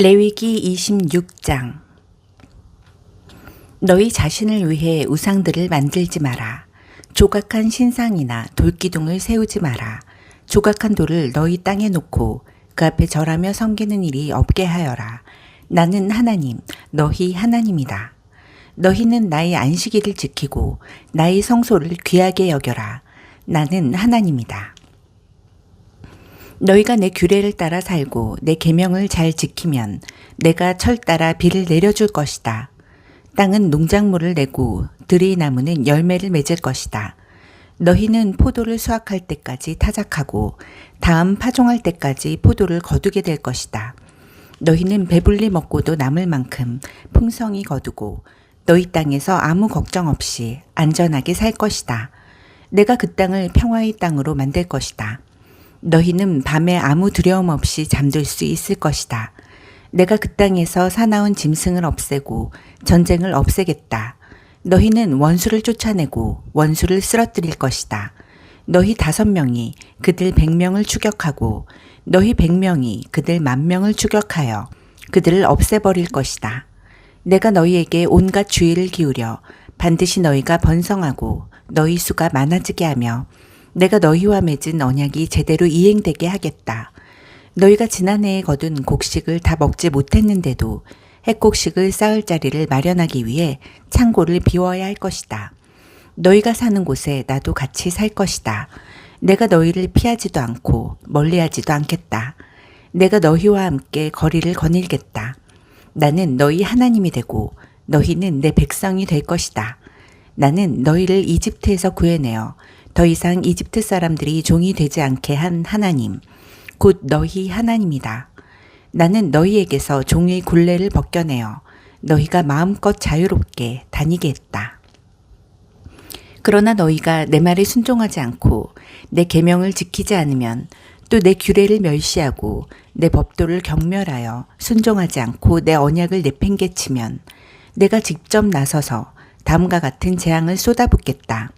레위기 26장. 너희 자신을 위해 우상들을 만들지 마라. 조각한 신상이나 돌기둥을 세우지 마라. 조각한 돌을 너희 땅에 놓고 그 앞에 절하며 섬기는 일이 없게 하여라. 나는 하나님, 너희 하나님이다. 너희는 나의 안식일을 지키고 나의 성소를 귀하게 여겨라. 나는 하나님이다. 너희가 내 규례를 따라 살고 내 계명을 잘 지키면 내가 철 따라 비를 내려줄 것이다. 땅은 농작물을 내고 들의 나무는 열매를 맺을 것이다. 너희는 포도를 수확할 때까지 타작하고 다음 파종할 때까지 포도를 거두게 될 것이다. 너희는 배불리 먹고도 남을 만큼 풍성히 거두고 너희 땅에서 아무 걱정 없이 안전하게 살 것이다. 내가 그 땅을 평화의 땅으로 만들 것이다. 너희는 밤에 아무 두려움 없이 잠들 수 있을 것이다. 내가 그 땅에서 사나운 짐승을 없애고 전쟁을 없애겠다. 너희는 원수를 쫓아내고 원수를 쓰러뜨릴 것이다. 너희 5명이 그들 100명을 추격하고 너희 100명이 그들 10,000명을 추격하여 그들을 없애버릴 것이다. 내가 너희에게 온갖 주의를 기울여 반드시 너희가 번성하고 너희 수가 많아지게 하며 내가 너희와 맺은 언약이 제대로 이행되게 하겠다. 너희가 지난해에 거둔 곡식을 다 먹지 못했는데도 핵곡식을 쌓을 자리를 마련하기 위해 창고를 비워야 할 것이다. 너희가 사는 곳에 나도 같이 살 것이다. 내가 너희를 피하지도 않고 멀리하지도 않겠다. 내가 너희와 함께 거리를 거닐겠다. 나는 너희 하나님이 되고 너희는 내 백성이 될 것이다. 나는 너희를 이집트에서 구해내어 더 이상 이집트 사람들이 종이 되지 않게 한 하나님, 곧 너희 하나님이다. 나는 너희에게서 종의 굴레를 벗겨내어 너희가 마음껏 자유롭게 다니게 했다. 그러나 너희가 내 말에 순종하지 않고 내 계명을 지키지 않으면 또 내 규례를 멸시하고 내 법도를 경멸하여 순종하지 않고 내 언약을 내팽개치면 내가 직접 나서서 다음과 같은 재앙을 쏟아붓겠다.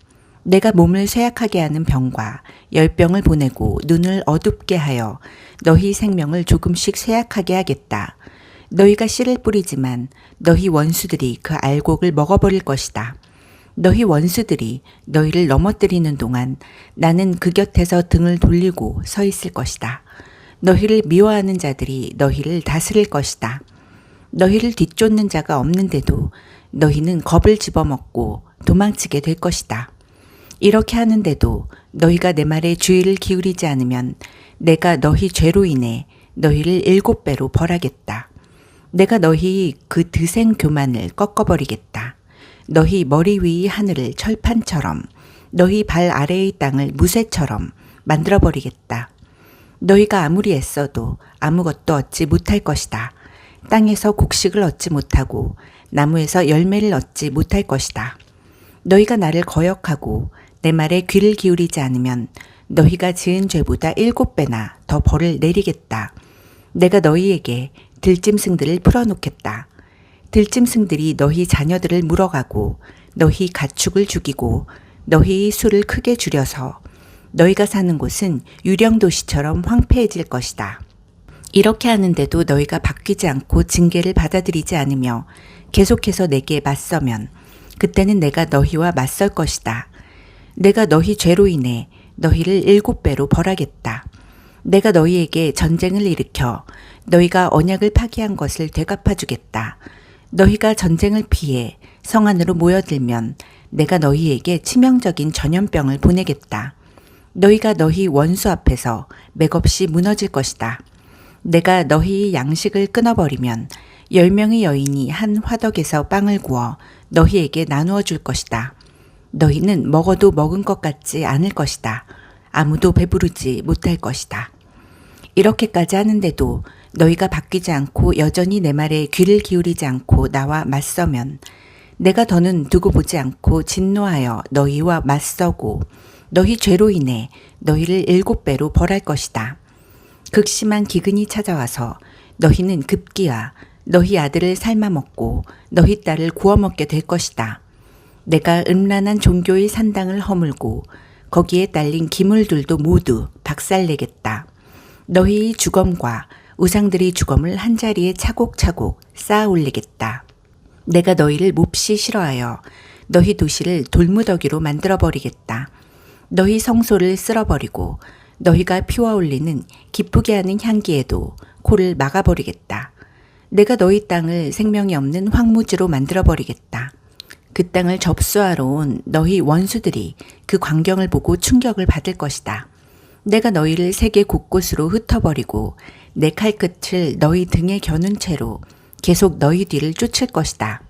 내가 몸을 쇠약하게 하는 병과 열병을 보내고 눈을 어둡게 하여 너희 생명을 조금씩 쇠약하게 하겠다. 너희가 씨를 뿌리지만 너희 원수들이 그 알곡을 먹어버릴 것이다. 너희 원수들이 너희를 넘어뜨리는 동안 나는 그 곁에서 등을 돌리고 서 있을 것이다. 너희를 미워하는 자들이 너희를 다스릴 것이다. 너희를 뒤쫓는 자가 없는데도 너희는 겁을 집어먹고 도망치게 될 것이다. 이렇게 하는데도 너희가 내 말에 주의를 기울이지 않으면 내가 너희 죄로 인해 너희를 7배로 벌하겠다. 내가 너희 그 드생 교만을 꺾어버리겠다. 너희 머리 위의 하늘을 철판처럼 너희 발 아래의 땅을 무쇠처럼 만들어버리겠다. 너희가 아무리 애써도 아무것도 얻지 못할 것이다. 땅에서 곡식을 얻지 못하고 나무에서 열매를 얻지 못할 것이다. 너희가 나를 거역하고 내 말에 귀를 기울이지 않으면 너희가 지은 죄보다 7배나 더 벌을 내리겠다. 내가 너희에게 들짐승들을 풀어놓겠다. 들짐승들이 너희 자녀들을 물어가고 너희 가축을 죽이고 너희 수를 크게 줄여서 너희가 사는 곳은 유령도시처럼 황폐해질 것이다. 이렇게 하는데도 너희가 바뀌지 않고 징계를 받아들이지 않으며 계속해서 내게 맞서면 그때는 내가 너희와 맞설 것이다. 내가 너희 죄로 인해 너희를 7배로 벌하겠다. 내가 너희에게 전쟁을 일으켜 너희가 언약을 파기한 것을 되갚아주겠다. 너희가 전쟁을 피해 성 안으로 모여들면 내가 너희에게 치명적인 전염병을 보내겠다. 너희가 너희 원수 앞에서 맥없이 무너질 것이다. 내가 너희의 양식을 끊어버리면 10명의 여인이 한 화덕에서 빵을 구워 너희에게 나누어 줄 것이다. 너희는 먹어도 먹은 것 같지 않을 것이다. 아무도 배부르지 못할 것이다. 이렇게까지 하는데도 너희가 바뀌지 않고 여전히 내 말에 귀를 기울이지 않고 나와 맞서면 내가 더는 두고 보지 않고 진노하여 너희와 맞서고 너희 죄로 인해 너희를 7배로 벌할 것이다. 극심한 기근이 찾아와서 너희는 급기야 너희 아들을 삶아먹고 너희 딸을 구워먹게 될 것이다. 내가 음란한 종교의 산당을 허물고 거기에 딸린 기물들도 모두 박살내겠다. 너희의 주검과 우상들이 주검을 한자리에 차곡차곡 쌓아 올리겠다. 내가 너희를 몹시 싫어하여 너희 도시를 돌무더기로 만들어버리겠다. 너희 성소를 쓸어버리고 너희가 피워 올리는 기쁘게 하는 향기에도 코를 막아버리겠다. 내가 너희 땅을 생명이 없는 황무지로 만들어버리겠다. 그 땅을 접수하러 온 너희 원수들이 그 광경을 보고 충격을 받을 것이다. 내가 너희를 세계 곳곳으로 흩어버리고 내 칼끝을 너희 등에 겨눈 채로 계속 너희 뒤를 쫓을 것이다.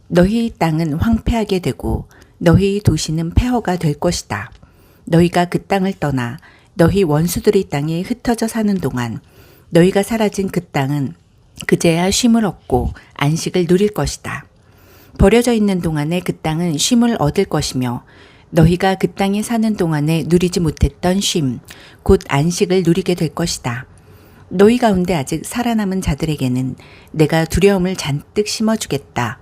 너희 땅은 황폐하게 되고 너희 도시는 폐허가 될 것이다. 너희가 그 땅을 떠나 너희 원수들의 땅에 흩어져 사는 동안 너희가 사라진 그 땅은 그제야 쉼을 얻고 안식을 누릴 것이다. 버려져 있는 동안에 그 땅은 쉼을 얻을 것이며 너희가 그 땅에 사는 동안에 누리지 못했던 쉼, 곧 안식을 누리게 될 것이다. 너희 가운데 아직 살아남은 자들에게는 내가 두려움을 잔뜩 심어주겠다.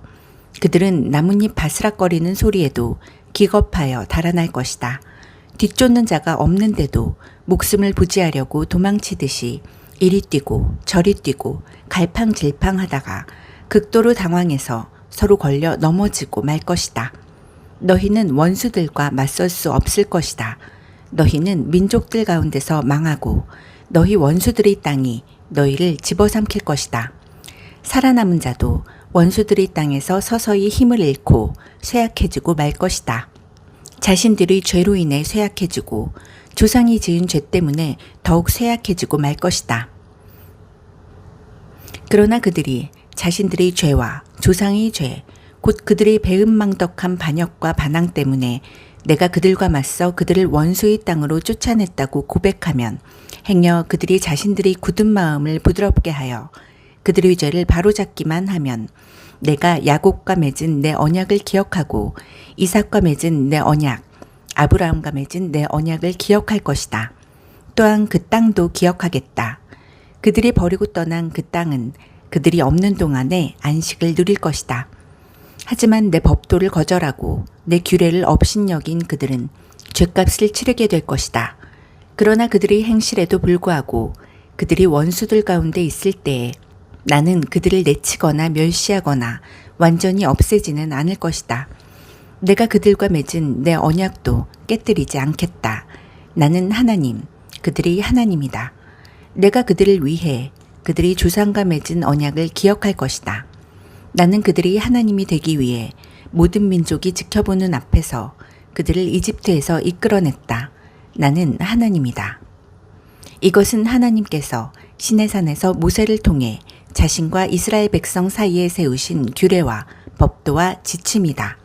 그들은 나뭇잎 바스락거리는 소리에도 기겁하여 달아날 것이다. 뒤쫓는 자가 없는데도 목숨을 부지하려고 도망치듯이 이리 뛰고 저리 뛰고 갈팡질팡하다가 극도로 당황해서 서로 걸려 넘어지고 말 것이다. 너희는 원수들과 맞설 수 없을 것이다. 너희는 민족들 가운데서 망하고 너희 원수들의 땅이 너희를 집어삼킬 것이다. 살아남은 자도 원수들의 땅에서 서서히 힘을 잃고 쇠약해지고 말 것이다. 자신들의 죄로 인해 쇠약해지고 조상이 지은 죄 때문에 더욱 쇠약해지고 말 것이다. 그러나 그들이 자신들의 죄와 조상의 죄, 곧 그들의 배은망덕한 반역과 반항 때문에 내가 그들과 맞서 그들을 원수의 땅으로 쫓아냈다고 고백하면 행여 그들이 자신들의 굳은 마음을 부드럽게 하여 그들의 죄를 바로잡기만 하면 내가 야곱과 맺은 내 언약을 기억하고 이삭과 맺은 내 언약, 아브라함과 맺은 내 언약을 기억할 것이다. 또한 그 땅도 기억하겠다. 그들이 버리고 떠난 그 땅은 그들이 없는 동안에 안식을 누릴 것이다. 하지만 내 법도를 거절하고 내 규례를 업신여긴 그들은 죗값을 치르게 될 것이다. 그러나 그들의 행실에도 불구하고 그들이 원수들 가운데 있을 때에 나는 그들을 내치거나 멸시하거나 완전히 없애지는 않을 것이다. 내가 그들과 맺은 내 언약도 깨뜨리지 않겠다. 나는 하나님, 그들이 하나님이다. 내가 그들을 위해 그들이 조상과 맺은 언약을 기억할 것이다. 나는 그들이 하나님이 되기 위해 모든 민족이 지켜보는 앞에서 그들을 이집트에서 이끌어냈다. 나는 하나님이다. 이것은 하나님께서 시내산에서 모세를 통해 자신과 이스라엘 백성 사이에 세우신 규례와 법도와 지침이다.